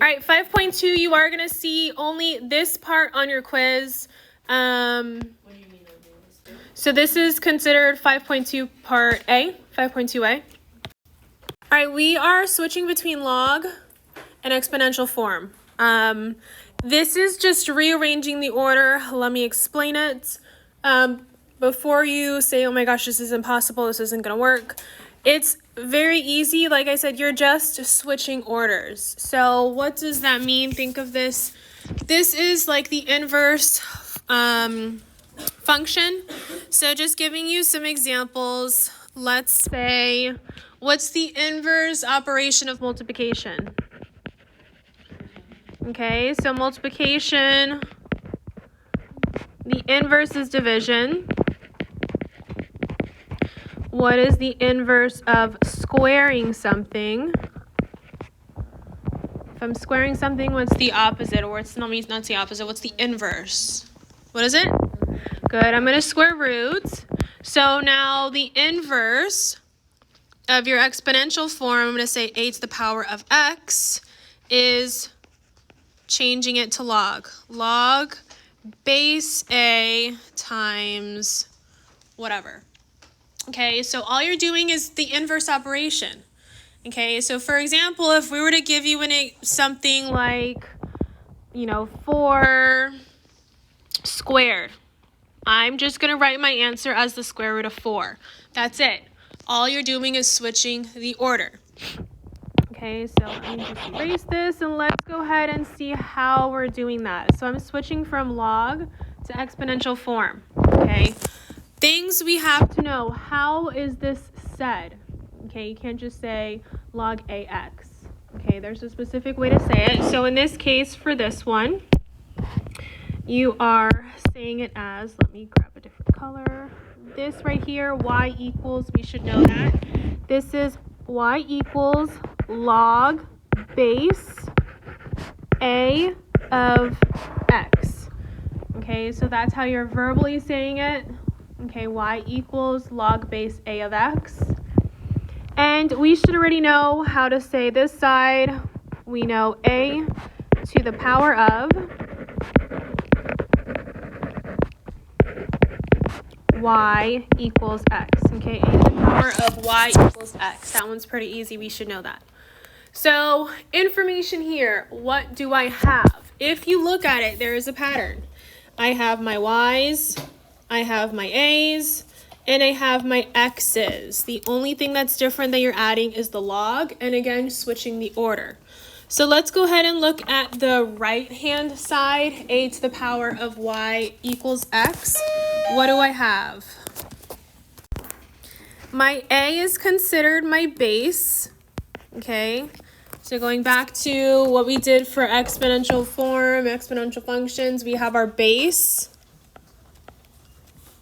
All right, 5.2, you are going to see only this part on your quiz. What do you mean on this? So this is considered 5.2 part A, 5.2a. All right, we are switching between log and exponential form. This is just rearranging the order. Let me explain it. Before you say, oh my gosh, this is impossible, this isn't going to work. It's very easy. Like I said, you're just switching orders. So what does that mean? Think of this. This is like the inverse function. So just giving you some examples. Let's say, what's the inverse operation of multiplication? Okay, so multiplication, the inverse is division. What is the inverse of squaring something? If I'm squaring something, what's the opposite? Or it's not the opposite. What's the inverse? What is it? Good. I'm going to square root. So now the inverse of your exponential form, I'm going to say a to the power of x, is changing it to log. Log base a times whatever. Okay, so all you're doing is the inverse operation. Okay, so for example, if we were to give you something like, 4 squared, I'm just going to write my answer as the square root of 4. That's it. All you're doing is switching the order. Okay, so let me just erase this and let's go ahead and see how we're doing that. So I'm switching from log to exponential form. Okay. Things we have to know. How is this said? Okay, you can't just say log ax. Okay, there's a specific way to say it. So in this case, for this one, you are saying it as, let me grab a different color. This right here, y equals, we should know that. This is y equals log base a of x. Okay, so that's how you're verbally saying it. Okay, y equals log base a of x. And we should already know how to say this side. We know a to the power of y equals x. Okay, a to the power of y equals x. That one's pretty easy. We should know that. So, information here. What do I have? If you look at it, there is a pattern. I have my y's, I have my a's, and I have my x's. The only thing that's different that you're adding is the log, and again, switching the order. So let's go ahead and look at the right-hand side, a to the power of y equals x. What do I have? My a is considered my base, okay? So going back to what we did for exponential form, exponential functions, we have our base.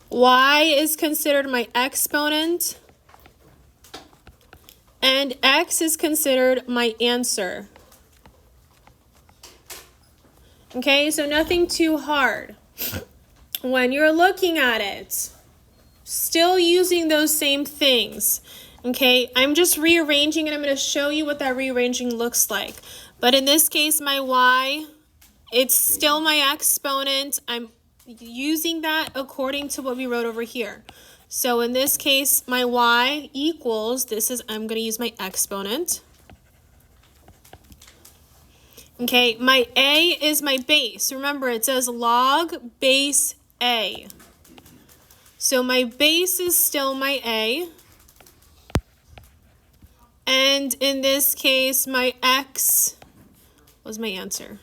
Y is considered my exponent, and x is considered my answer. Okay, so nothing too hard. When you're looking at it, still using those same things. Okay, I'm just rearranging and I'm going to show you what that rearranging looks like. But in this case, my y, it's still my exponent. I'm using that according to what we wrote over here. So in this case, my y equals, I'm going to use my exponent. Okay, my a is my base. Remember, it says log base a. So my base is still my a. And in this case, my x was my answer.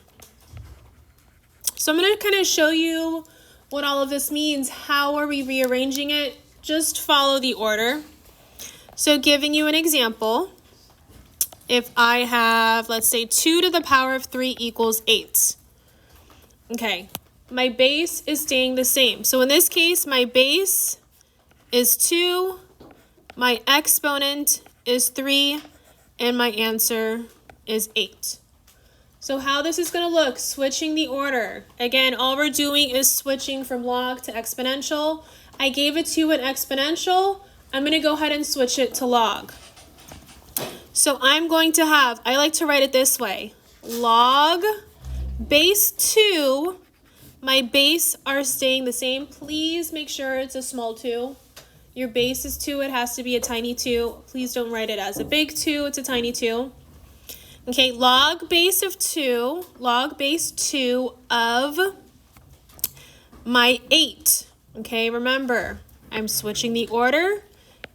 So I'm going to kind of show you what all of this means. How are we rearranging it? Just follow the order. So giving you an example, if I have, let's say, 2 to the power of 3 equals 8. Okay, my base is staying the same. So in this case, my base is 2, my exponent is 3, and my answer is 8. So how this is going to look, switching the order. Again, all we're doing is switching from log to exponential. I gave it to an exponential. I'm going to go ahead and switch it to log. So I'm going to have, I like to write it this way. log base 2. My base are staying the same. Please make sure it's a small 2. Your base is 2. It has to be a tiny 2. Please don't write it as a big 2. It's a tiny 2. Okay, log base of 2. Log base 2 of my 8. Okay, remember, I'm switching the order.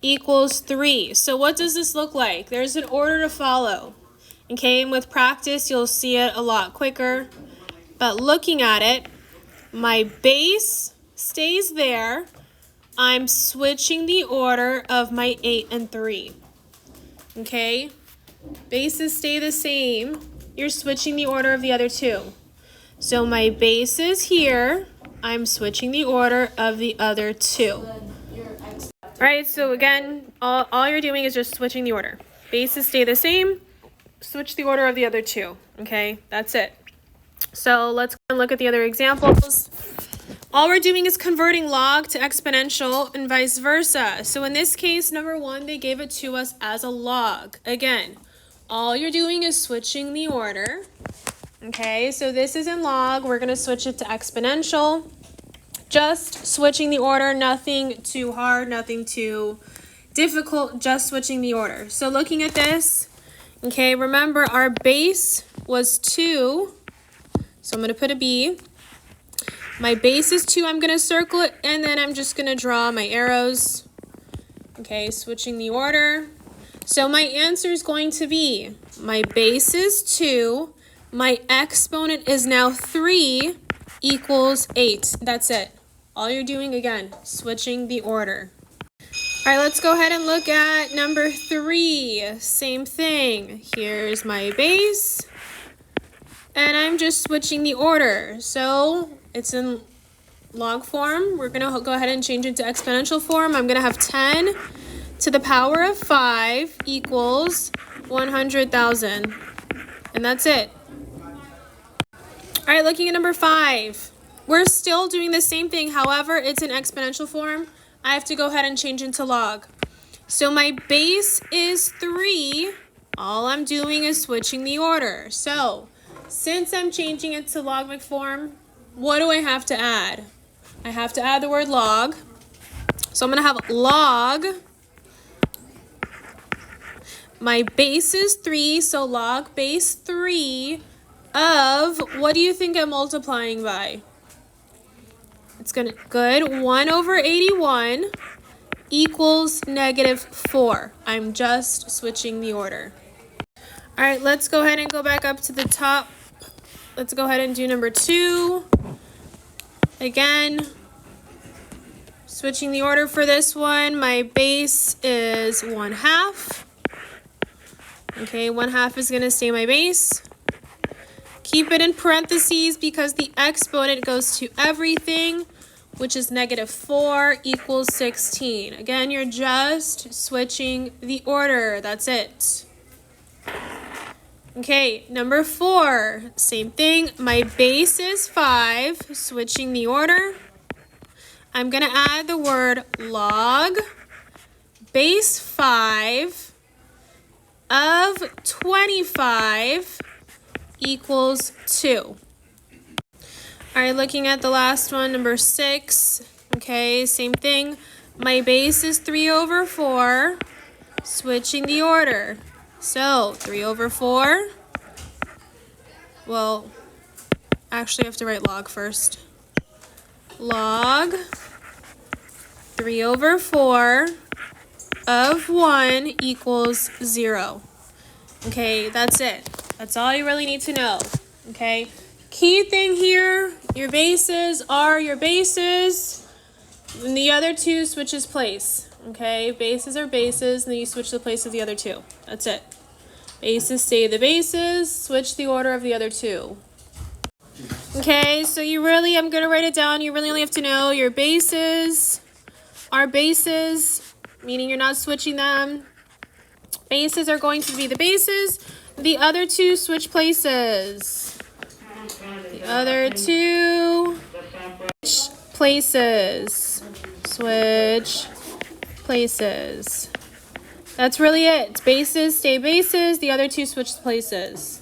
Equals 3. So what does this look like? There's an order to follow. Okay, and with practice, you'll see it a lot quicker. But looking at it, my base stays there. I'm switching the order of my 8 and 3. Okay, bases stay the same. You're switching the order of the other 2. So my base is here. I'm switching the order of the other 2. All right, so again, all you're doing is just switching the order. Bases stay the same. Switch the order of the other 2. Okay, that's it. So let's go and look at the other examples. All we're doing is converting log to exponential and vice versa. So in this case, number 1, they gave it to us as a log. Again, all you're doing is switching the order. Okay, so this is in log. We're going to switch it to exponential. Just switching the order, nothing too hard, nothing too difficult, just switching the order. So looking at this, okay, remember our base was 2. So I'm going to put a B. My base is 2. I'm going to circle it, and then I'm just going to draw my arrows. Okay, switching the order. So my answer is going to be, my base is 2. My exponent is now 3 equals 8. That's it. All you're doing, again, switching the order. All right, let's go ahead and look at number 3. Same thing. Here's my base. And I'm just switching the order. So it's in log form. We're going to go ahead and change it to exponential form. I'm going to have 10 to the power of 5 equals 100,000. And that's it. All right, looking at number 5. We're still doing the same thing. However, it's in exponential form. I have to go ahead and change into log. So my base is 3. All I'm doing is switching the order. So since I'm changing it to logarithmic form, what do I have to add? I have to add the word log. So I'm going to have log. My base is 3, so log base 3 of, what do you think I'm multiplying by? It's going to, good, 1 over 81 equals -4. I'm just switching the order. All right, let's go ahead and go back up to the top. Let's go ahead and do number 2. Again, switching the order for this one. My base is 1/2. Okay, 1/2 is going to stay my base. Keep it in parentheses because the exponent goes to everything, which is -4 equals 16. Again, you're just switching the order. That's it. Okay, number 4, same thing. My base is 5, switching the order. I'm going to add the word log base 5 of 25 equals 2. All right, looking at the last one, number 6. Okay, same thing. My base is 3 over 4, switching the order. So 3 over 4. Well, actually I have to write log first. Log 3 over 4 of 1 equals 0. Okay, that's it. That's all you really need to know. Okay, key thing here, your bases are your bases. And the other 2 switches place. Okay, bases are bases, and then you switch the place of the other 2. That's it. Bases stay the bases, switch the order of the other 2. Okay, so you really, I'm going to write it down. You really only have to know your bases are bases, meaning you're not switching them. Bases are going to be the bases. The other 2 switch places. The other 2 switch places. Switch places. That's really it. Bases stay bases. The other 2 switch places.